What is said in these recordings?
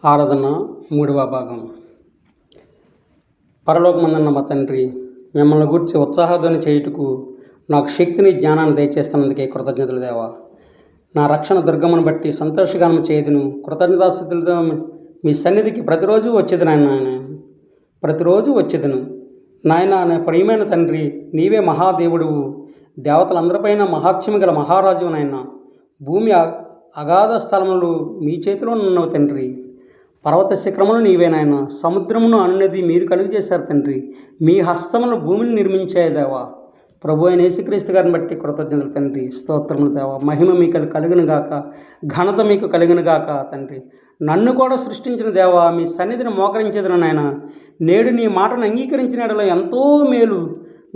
ఆరాధన మూడవ భాగం. పరలోకమందున్న మా తండ్రి, మిమ్మల్ని గూర్చి ఉత్సాహధ్వని చేయుటకు నాకు శక్తిని జ్ఞానాన్ని దయచేస్తున్నందుకే కృతజ్ఞతలు దేవా. నా రక్షణ దుర్గమును బట్టి సంతోషగానం చేయదును. కృతజ్ఞతాస్థుతులతో మీ సన్నిధికి ప్రతిరోజు వచ్చేది నాయన, ప్రతిరోజు వచ్చేదను నాయన. నా ప్రియమైన తండ్రి, నీవే మహాదేవుడువు, దేవతలందరిపైన మహాత్మ్యము గల మహారాజు నాయన. భూమి అగాధ స్థలములు మీ చేతిలో ఉన్నవి తండ్రి. పర్వత శిఖరములు నీవే నాయన. సముద్రమును అనునది మీరు కలుగు చేశారు తండ్రి. మీ హస్తములు భూమిని నిర్మించాయి దేవా. ప్రభు అయిన యేసుక్రీస్తు గారిని బట్టి కృతజ్ఞతలు తండ్రి. స్తోత్రములు దేవా. మహిమ మీకు కలుగును గాక, ఘనత మీకు కలుగును గాక తండ్రి. నన్ను కూడా సృష్టించిన దేవా, మీ సన్నిధిని మోకరించేదను నాయన. నేడు నీ మాటను అంగీకరించిన ఎడల ఎంతో మేలు.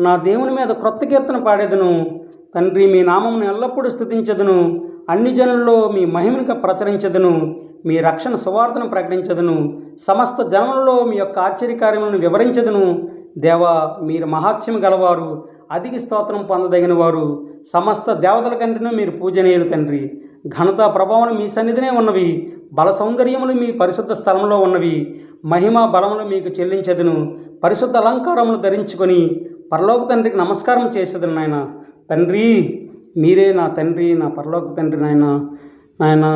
నా దేవుని మీద క్రొత్త కీర్తన పాడేదను తండ్రి. మీ నామమును ఎల్లప్పుడూ స్తుతించదును. అన్ని జనుల్లో మీ మహిమను ప్రచురించదును. మీ రక్షణ సువార్తను ప్రకటించదును. సమస్త జనములలో మీ యొక్క ఆశ్చర్యకార్యములను వివరించదును. దేవా, మీరు మహాత్మ్యం గలవారు, అధిక స్తోత్రం పొందదగిన వారు. సమస్త దేవతల కంటేనూ మీరు పూజనీయులు తండ్రి. ఘనత ప్రభావములు మీ సన్నిధినే ఉన్నవి. బల సౌందర్యములు మీ పరిశుద్ధ స్థలంలో ఉన్నవి. మహిమ బలములు మీకు చెల్లించదును. పరిశుద్ధ అలంకారములు ధరించుకొని పరలోక తండ్రికి నమస్కారం చేసేదను నాయన. తండ్రి, మీరే నా తండ్రి, నా పరలోక తండ్రి నాయన. నాయన,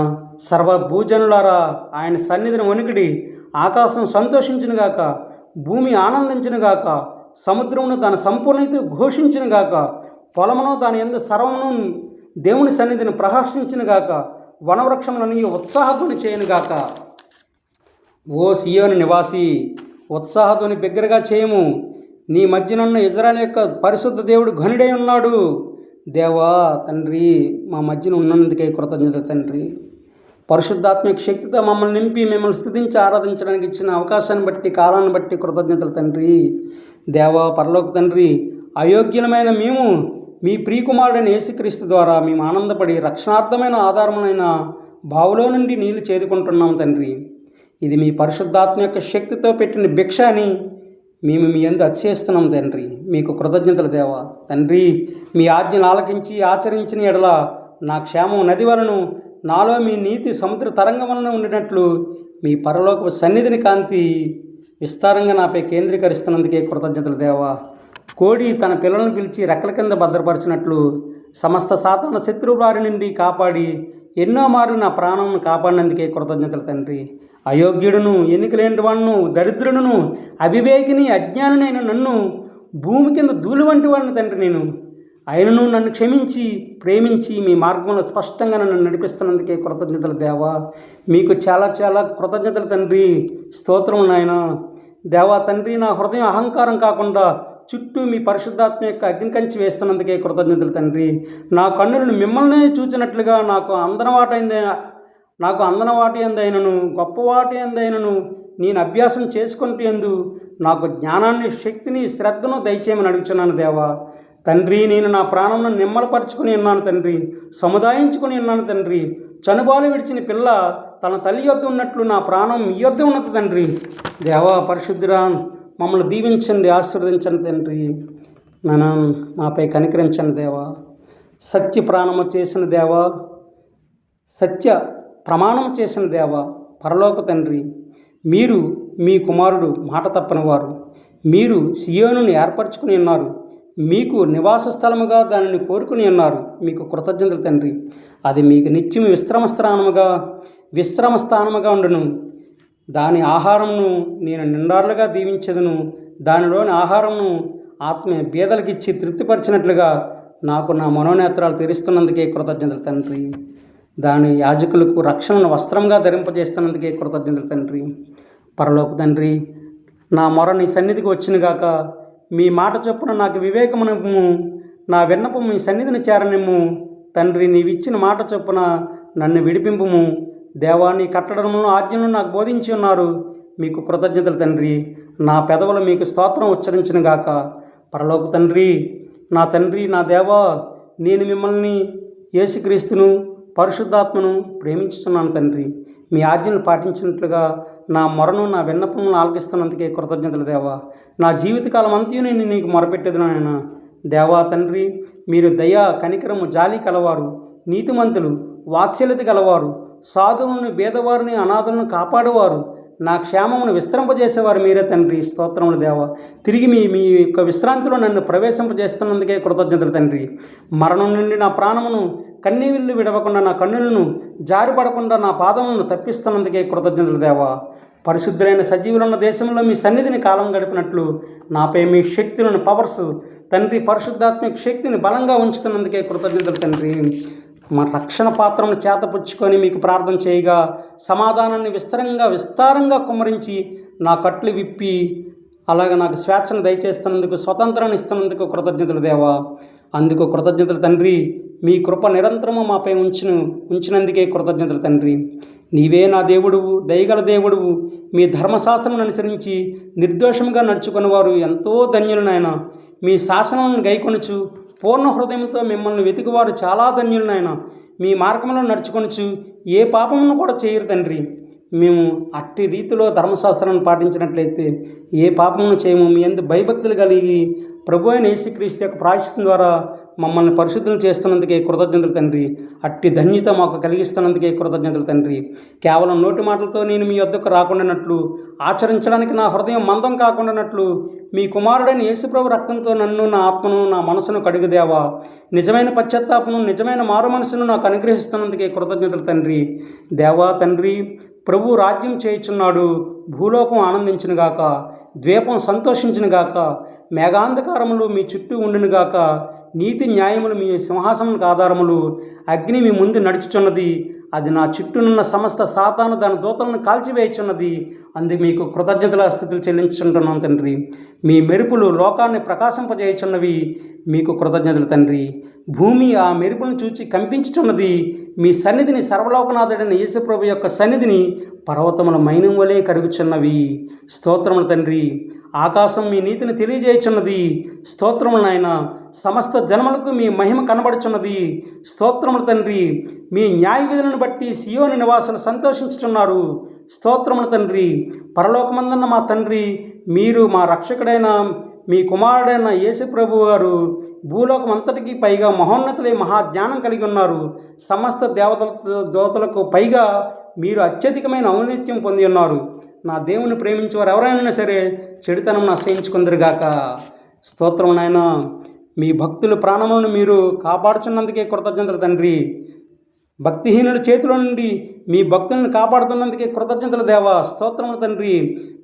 సర్వభూజనులారా ఆయన సన్నిధిని వణికిడి. ఆకాశం సంతోషించునుగాక, భూమి ఆనందించునుగాక, సముద్రమును దాని సంపూర్ణత ఘోషించునుగాక, పొలమును దాని యందు సర్వమును దేవుని సన్నిధిని ప్రహర్షించునుగాక, వనవృక్షములని ఉత్సాహధ్వని చేయనుగాక. ఓ సియోను నివాసి, ఉత్సాహధ్వని బిగ్గరగా చేయము. నీ మధ్యనున్న ఇజ్రాయెల్ యొక్క పరిశుద్ధ దేవుడు ఘనుడై ఉన్నాడు. దేవా తండ్రి, మా మధ్యన ఉన్నందుకే కృతజ్ఞత తండ్రి. పరిశుద్ధాత్మిక శక్తితో మమ్మల్ని నింపి మిమ్మల్ని స్తుతించి ఆరాధించడానికి ఇచ్చిన అవకాశాన్ని బట్టి, కాలాన్ని బట్టి కృతజ్ఞతలు తండ్రి. దేవా, పరలోక తండ్రి, అయోగ్యులమైన మేము మీ ప్రియకుమారుడైన యేసుక్రీస్తు ద్వారా మేము ఆనందపడి రక్షణార్థమైన ఆధారమైన బావులో నుండి నీళ్లు చేదుకుంటున్నాం తండ్రి. ఇది మీ పరిశుద్ధాత్మ యొక్క శక్తితో పెట్టిన భిక్ష అని మేము మీ యందు అతిశయిస్తున్నాం తండ్రి. మీకు కృతజ్ఞతలు దేవా. తండ్రి, మీ ఆజ్ఞలు ఆలకించి ఆచరించిన ఎడల నా క్షేమం నది వలను, నాలో మీ నీతి సముద్ర తరంగం వలన ఉండినట్లు మీ పరలోక సన్నిధిని కాంతి విస్తారంగా నాపై కేంద్రీకరిస్తున్నందుకే కృతజ్ఞతలు దేవా. కోడి తన పిల్లలను పిలిచి రెక్కల కింద భద్రపరిచినట్లు సమస్త సాతాన శత్రువు బారి నుండి కాపాడి ఎన్నో మార్లు నా ప్రాణంను కాపాడినందుకే కృతజ్ఞతలు తండ్రి. అయోగ్యుడును, ఎన్నికలేని వాడును, దరిద్రుడును, అవివేకిని, అజ్ఞానినైన నన్ను భూమి కింద ధూళి వంటి వాడిని తండ్రి నేను. ఆయనను నన్ను క్షమించి ప్రేమించి మీ మార్గంలో స్పష్టంగా నన్ను నడిపిస్తున్నందుకే కృతజ్ఞతలు దేవా. మీకు చాలా చాలా కృతజ్ఞతలు తండ్రి. స్తోత్రం నాయన. దేవా తండ్రి, నా హృదయం అహంకారం కాకుండా చుట్టూ మీ పరిశుద్ధాత్మ యొక్క అగ్ని కంచి వేస్తున్నందుకే కృతజ్ఞతలు తండ్రి. నా కన్నులను మిమ్మల్నే చూచినట్లుగా నాకు అందనవాటి ఎందైనను గొప్పవాటి ఎందైనను నేను అభ్యాసం చేసుకుంటూ ఎందు నాకు జ్ఞానాన్ని, శక్తిని, శ్రద్ధను దయచేయమని అడుగుతున్నాను దేవా. తండ్రి, నేను నా ప్రాణంను నిమ్మలపరుచుకుని ఉన్నాను తండ్రి, సముదాయించుకొని ఉన్నాను తండ్రి. చనుబాలు విడిచిన పిల్ల తన తల్లి యొద్ద ఉన్నట్లు నా ప్రాణం మీ యొద్ద ఉన్నది తండ్రి. దేవా పరిశుద్ధుడా, మమ్మల్ని దీవించండి, ఆశీర్వదించండి తండ్రి. నన్ను మాపై కనికరించండి దేవా. సత్య ప్రాణము చేసిన దేవా, సత్య ప్రమాణము చేసిన దేవా, పరలోక తండ్రి, మీరు మీ కుమారుడు మాట తప్పని వారు. మీరు సియోనుని ఏర్పరచుకుని ఉన్నారు, మీకు నివాస స్థలముగా దానిని కోరుకుని ఉన్నారు. మీకు కృతజ్ఞతలు తండ్రి. అది మీకు నిత్యం విశ్రమ స్థానముగా ఉండును. దాని ఆహారమును నేను నిండార్లుగా దీవించదును. దానిలోని ఆహారమును ఆత్మ బీదలకిచ్చి తృప్తిపరిచినట్లుగా నాకు నా మనోనేత్రాలు తెరుస్తున్నందుకే కృతజ్ఞతలు తండ్రి. దాని యాజకులకు రక్షణను వస్త్రంగా ధరింపజేస్తున్నందుకే కృతజ్ఞతలు తండ్రి. పరలోక తండ్రి, నా మొర నీ సన్నిధికి వచ్చినగాక. మీ మాట చొప్పున నాకు వివేకమునిమ్ము. నా విన్నపము మీ సన్నిధిని చేరనిమ్ము. తండ్రి, నీవిచ్చిన మాట చొప్పున నన్ను విడిపింపుము. దేవా, నీ కట్టడములను ఆజ్ఞలను నాకు బోధించి ఉన్నారు. మీకు కృతజ్ఞతలు తండ్రి. నా పెదవులు మీకు స్తోత్రం ఉచ్చరించునుగాక. పరలోక తండ్రి, నా దేవా, నేను మిమ్మల్ని, యేసుక్రీస్తును, పరిశుద్ధాత్మను ప్రేమించుతున్నాను తండ్రి. మీ ఆజ్ఞలు పాటించినట్లుగా నా మొరను, నా విన్నపములను ఆలకిస్తున్నందుకే కృతజ్ఞతలు దేవా. నా జీవితకాలం అంతా నేను నీకు మొరపెట్టేది నాయన. దేవా తండ్రి, మీరు దయ, కనికరము, జాలి కలవారు, నీతిమంతులు, వాత్సల్యత గలవారు, సాధువులను బీదవారిని అనాథులను కాపాడేవారు, నా క్షేమమును విస్తరింపజేసేవారు మీరే తండ్రి. స్తోత్రములు దేవా. తిరిగి మీ మీ యొక్క విశ్రాంతిలో నన్ను ప్రవేశింపజేస్తున్నందుకే కృతజ్ఞతలు తండ్రి. మరణం నుండి నా ప్రాణమును కన్నీళ్ళు విడవకుండా, నా కన్నులను జారిపడకుండా నా పాదములను తప్పిస్తున్నందుకే కృతజ్ఞతలు దేవా. పరిశుద్ధులైన సజీవులున్న దేశంలో మీ సన్నిధిని కాలం గడిపినట్లు నాపై మీ శక్తులను పవర్స్ తండ్రి, పరిశుద్ధాత్మిక శక్తిని బలంగా ఉంచుతున్నందుకే కృతజ్ఞతలు తండ్రి. మా రక్షణ పాత్రను చేతపుచ్చుకొని మీకు ప్రార్థన చేయగా సమాధానాన్ని విస్తారంగా కుమ్మరించి నా కట్లు విప్పి అలాగే నాకు స్వేచ్ఛను దయచేస్తున్నందుకు, స్వతంత్రాన్ని ఇస్తున్నందుకు కృతజ్ఞతలు దేవా. అందుకు కృతజ్ఞతలు తండ్రి. మీ కృప నిరంతరము మాపై ఉంచినందుకే కృతజ్ఞతలు తండ్రి. నీవే నా దేవుడువు, దయగల దేవుడువు. మీ ధర్మశాస్త్రం అనుసరించి నిర్దోషంగా నడుచుకుని వారు ఎంతో ధన్యులు నాయన. మీ శాసనాలను గైకొనుచు పూర్ణ హృదయంతో మిమ్మల్ని వెతికివారు చాలా ధన్యులు నాయన. మీ మార్గంలో నడుచుకొనుచు ఏ పాపమును కూడా చేయరు తండ్రి. మేము అట్టి రీతిలో ధర్మశాస్త్రాన్ని పాటించినట్లయితే ఏ పాపమును చేయము. మీ యందు భయభక్తులు కలిగి ప్రభు అయిన యేసుక్రీస్తు యొక్క ప్రాయశ్చిత్తం ద్వారా మమ్మల్ని పరిశుద్ధులు చేస్తున్నందుకే కృతజ్ఞతలు తండ్రి. అట్టి ధన్యత మాకు కలిగిస్తున్నందుకే కృతజ్ఞతలు తండ్రి. కేవలం నోటి మాటలతో నేను మీ వద్దకు రాకుండానట్లు, ఆచరించడానికి నా హృదయం మందం కాకుండానట్లు మీ కుమారుడైన యేసుప్రభు రక్తంతో నన్ను, నా ఆత్మను, నా మనసును కడుగుదేవా. నిజమైన పశ్చాత్తాపను, నిజమైన మారు మనసును నాకు అనుగ్రహిస్తున్నందుకే కృతజ్ఞతలు తండ్రి. దేవా తండ్రి, ప్రభు రాజ్యం చేయుచున్నాడు. భూలోకం ఆనందించునుగాక, ద్వీపం సంతోషించునుగాక, మేఘాంధకారములు మీ చుట్టూ ఉండునుగాక. నీతి న్యాయములు మీ సింహాసనకు ఆధారములు. అగ్ని మీ ముందు నడుచుచున్నది. అది నా చుట్టూనున్న సమస్త సాతాను దాని దూతలను కాల్చివేయుచున్నది. అందుకు మీకు కృతజ్ఞతల స్థితులు చెల్లించుకుంటున్నాను తండ్రి. మీ మెరుపులు లోకాన్ని ప్రకాశింపజేయుచున్నవి. మీకు కృతజ్ఞతలు తండ్రి. భూమి ఆ మెరుపులను చూచి కంపించుచున్నది. మీ సన్నిధిని, సర్వలోకనాథుడైన యేసుప్రభు యొక్క సన్నిధిని పర్వతముల మైనం వలె కరుగుచున్నవి. స్తోత్రములు తండ్రి. ఆకాశం మీ నీతిని తెలియజేయుచున్నది. స్తోత్రములు నాయన. సమస్త జనములకు మీ మహిమ కనబడుచున్నది. స్తోత్రములు తండ్రి. మీ న్యాయ విధులను బట్టి సియోని నివాసులు సంతోషించుచున్నారు. స్తోత్రములు తండ్రి. పరలోకమందున్న మా తండ్రి, మీరు మా రక్షకుడైన మీ కుమారుడైన యేసుప్రభు వారు భూలోకం అంతటికీ పైగా మహోన్నతులై మహాజ్ఞానం కలిగి ఉన్నారు. సమస్త దూతలకు పైగా మీరు అత్యధికమైన ఔన్నత్యం పొంది ఉన్నారు. నా దేవుని ప్రేమించేవారు ఎవరైనా సరే చెడుతనం అసహించుకుందరుగాక. స్తోత్రం నాయన. మీ భక్తుల ప్రాణములను మీరు కాపాడుచున్నందుకే కృతజ్ఞతలు తండ్రి. భక్తిహీనుల చేతిలో నుండి మీ భక్తులను కాపాడుతున్నందుకే కృతజ్ఞతలు దేవా. స్తోత్రములు తండ్రి.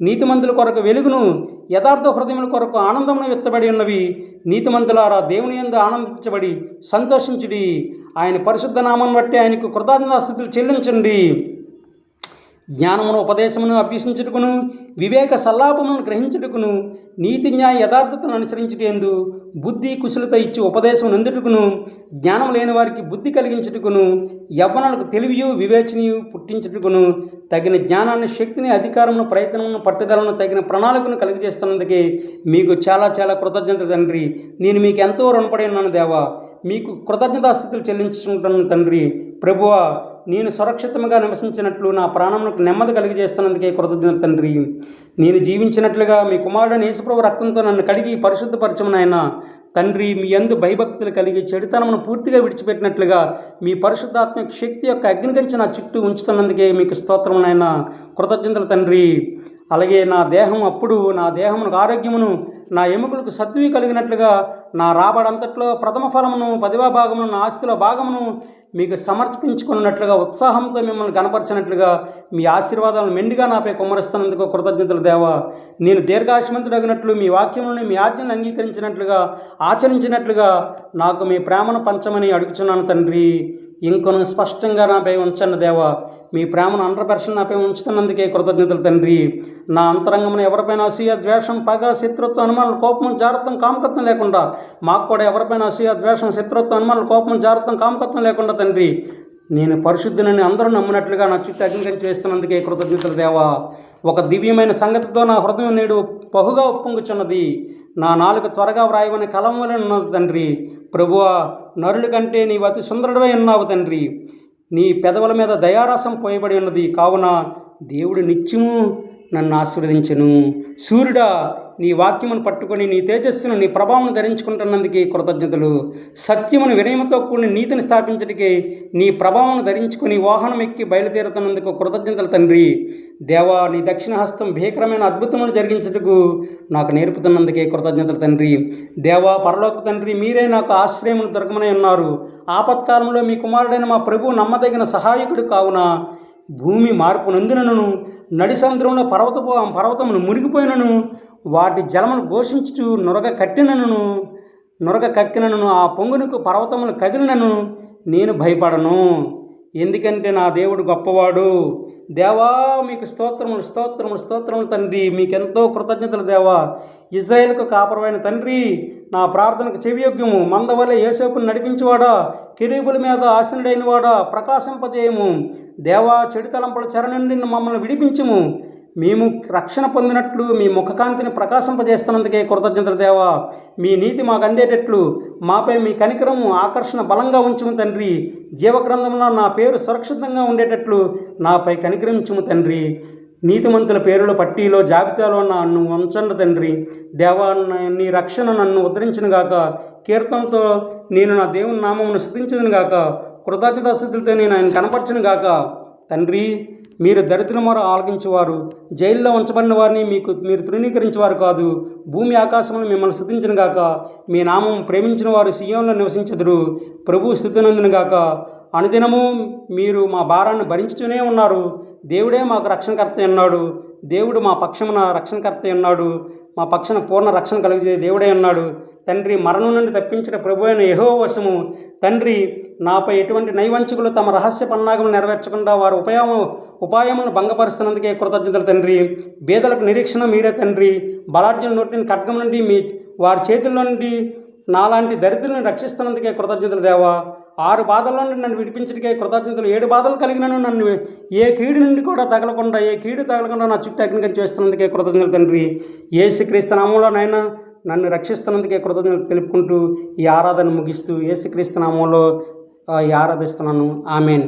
నీతిమంతుల కొరకు వెలుగును, యథార్థ హృదయముల కొరకు ఆనందమును విత్తబడి ఉన్నవి. నీతిమంతులారా, దేవుని యందు ఆనందించబడి సంతోషించుడి. ఆయన పరిశుద్ధ నామమును బట్టి ఆయనకు కృతజ్ఞతాస్తుతులు చెల్లించండి. జ్ఞానమును, ఉపదేశమును అభ్యసించుటకును, వివేక సల్లాపములను గ్రహించుటకును, నీతి న్యాయ యథార్థతను అనుసరించుటేందు, బుద్ధి కుశలత ఇచ్చి ఉపదేశం నందుటకును, జ్ఞానం లేని వారికి బుద్ధి కలిగించుటకును, యవ్వనులకు తెలివియు వివేచనయు పుట్టించుటకును, తగిన జ్ఞానాన్ని, శక్తిని, అధికారమును, ప్రయత్నమును, పట్టుదలను, తగిన ప్రణాళికను కలిగజేస్తున్నందుకే మీకు చాలా చాలా కృతజ్ఞతలు తండ్రి. నేను మీకు ఎంతో రుణపడి ఉన్నాను దేవా. మీకు కృతజ్ఞతాస్థితులు చెల్లించుకుంటున్నాను తండ్రి. ప్రభువా, నేను సురక్షితంగా నివసించినట్లు నా ప్రాణములకు నెమ్మది కలిగజేస్తున్నందుకే కృతజ్ఞతలు తండ్రి. నేను జీవించినట్లుగా మీ కుమారుడైన యేసుప్రభు రక్తంతో నన్ను కడిగి పరిశుద్ధపరచము నాయన. తండ్రి, మీ యందు భయభక్తులు కలిగి చెడుతనమును పూర్తిగా విడిచిపెట్టినట్లుగా మీ పరిశుద్ధాత్మక శక్తి యొక్క అగ్నికంచి నా చుట్టూ ఉంచుతున్నందుకే మీకు స్తోత్రము నాయన. కృతజ్ఞతలు తండ్రి. అలాగే నా దేహమునకు ఆరోగ్యమును, నా ఎముకలకు సత్తువి కలిగినట్లుగా నా రాబడంతట్లో ప్రథమ ఫలమును, 10వ భాగమును, నా ఆస్తిలో భాగమును మీకు సమర్పించుకున్నట్లుగా ఉత్సాహంతో మిమ్మల్ని గణపరిచినట్లుగా మీ ఆశీర్వాదాలను మెండుగా నాపై కుమ్మరిస్తున్నందుకు కృతజ్ఞతలు దేవా. నేను దీర్ఘాయుష్మంతుడగినట్లు మీ వాక్యములను, మీ ఆజ్ఞలను అంగీకరించినట్లుగా, ఆచరించినట్లుగా నాకు మీ ప్రేమను పంచమని అడుగుచున్నాను తండ్రి. ఇంకొను స్పష్టంగా నాపై ఉంచండి దేవా. మీ ప్రేమను 100% నాపై ఉంచుతున్నందుకే కృతజ్ఞతలు తండ్రి. నా అంతరంగమును ఎవరిపైన అసూయ, ద్వేషం, పగ, శత్రుత్వం, అనుమానాలు, కోపం, జాగ్రత్తం, కామకత్వం లేకుండా, మాకు కూడా ఎవరిపైన అసూయ, ద్వేషం, శత్రుత్వం, అనుమానాలు, కోపం, జాగ్రత్తం, కామకత్వం లేకుండా తండ్రి, నేను పరిశుద్ధునని అందరూ నమ్మినట్లుగా నా చుట్టూ అగ్నికంచి వేస్తున్నందుకే కృతజ్ఞతలు దేవా. ఒక దివ్యమైన సంగతితో నా హృదయం నేడు బహుగా ఉప్పొంగుచున్నది. నా నాలుక త్వరగా వ్రాయమని కలం వలె ఉన్నది తండ్రి. ప్రభువా, నరుల కంటే నీవు అతి సుందరుడై ఉన్నావు తండ్రి. నీ పెదవుల మీద దయారసం పోయబడి ఉన్నది. కావున దేవుడు నిత్యము నన్ను ఆశీర్వదించెను. సూర్యుడా, నీ వాక్యమును పట్టుకొని నీ తేజస్సును నీ ప్రభావం ధరించుకుంటున్నందుకే కృతజ్ఞతలు. సత్యమును వినయముతో కూడిన నీతిని స్థాపించడానికి నీ ప్రభావం ధరించుకొని వాహనం ఎక్కి బయలుదేరుతున్నందుకు కృతజ్ఞతలు తండ్రి. దేవా, నీ దక్షిణ హస్తం భీకరమైన అద్భుతములు జరిగించుటకు నాకు నేర్పుతున్నందుకే కృతజ్ఞతలు తండ్రి. దేవా, పరలోక తండ్రి, మీరే నాకు ఆశ్రయమును దొరకమని ఉన్నారు. ఆపత్కాలంలో మీ కుమారుడైన మా ప్రభువు నమ్మదగిన సహాయకుడు కావున భూమి మార్పు నందునను నడి సముద్రంలో పర్వతమును మునిగిపోయినను వాటి జలమును ఘోషించుచు నొరగ కక్కినను ఆ పొంగునకు పర్వతములు కదిలినను నేను భయపడను. ఎందుకంటే నా దేవుడు గొప్పవాడు. దేవా, మీకు స్తోత్రములు స్తోత్రములు స్తోత్రములు తండ్రి. మీకెంతో కృతజ్ఞతలు దేవా. ఇజ్రాయేలుకు కాపరమైన తండ్రి, నా ప్రార్థనకు చెవియోగ్యము. మందవలె యోసేపును నడిపించేవాడా, కెరూబుల మీద ఆసీనుడైన వాడా, ప్రకాశింపజేయము. దేవా, చెడు తలంపుల చెర నుండి మమ్మల్ని విడిపించుము. మేము రక్షణ పొందినట్లు మీ ముఖకాంతిని ప్రకాశింపజేస్తున్నందుకే కృతజ్ఞతలు దేవా. మీ నీతి మాకు అందేటట్లు మాపై మీ కనికరము ఆకర్షణ బలంగా ఉంచుము తండ్రి. జీవగ్రంథంలో నా పేరు సురక్షితంగా ఉండేటట్లు నాపై కనికరించుము తండ్రి. నీతిమంతుల పేరుల పట్టీలో జాబితాలో నన్ను ఉంచండి తండ్రి. దేవా, నీ రక్షణ నన్ను ఉద్ధరించును గాక. కీర్తనతో నేను నా దేవుని నామమును స్తుతించుదును గాక. కృతజ్ఞతాస్తుతులతో నేను ఆయన కనపరచును గాక. తండ్రి, మీరు దరిద్రుల మొర ఆలకించేవారు, జైల్లో ఉంచబడిన వారిని మీరు తృణీకరించేవారు కాదు. భూమి ఆకాశములను మిమ్మల్ని స్తుతించును గాక. మీ నామం ప్రేమించిన వారు సియోనులో నివసించెదరు. ప్రభు స్తుతినందును గాక. అనుదినము మీరు మా భారాన్ని భరించుతూనే ఉన్నారు. దేవుడే మాకు రక్షణకర్త ఉన్నాడు. దేవుడు మా పక్షమున రక్షణకర్త ఉన్నాడు. మా పక్షాన పూర్ణ రక్షణ కలిగే దేవుడే ఉన్నాడు. తండ్రి, మరణం నుండి తప్పించిన ప్రభు అయిన యెహోవా వశము. తండ్రి, నాపై ఎటువంటి నైవంచకులు తమ రహస్య పన్నాగములు నెరవేర్చకుండా వారు ఉపాయములను భంగపరుస్తున్నందుకే కృతజ్ఞతలు తండ్రి. బేదలకు నిరీక్షణ మీరే తండ్రి. బలాఢ్యుల నోటిని ఖడ్గం నుండి వారి చేతుల్లో నుండి నాలాంటి దరిద్రులను రక్షిస్తున్నందుకే కృతజ్ఞతలు దేవా. 6 బాధల నుండి నన్ను విడిపించడికే కృతజ్ఞతలు. 7 బాధలు కలిగినను నన్ను ఏ కీడు నుండి కూడా తగలకుండా నా చుట్టూ అగ్నికం చేస్తున్నందుకే కృతజ్ఞతలు తండ్రి. యేసుక్రీస్తు నామములో నాయన నన్ను రక్షిస్తున్నందుకే కృతజ్ఞతలు తెలుపుకుంటూ ఈ ఆరాధన ముగిస్తూ యేసుక్రీస్తు నామములో ఆరాధిస్తున్నాను. ఆమేన్.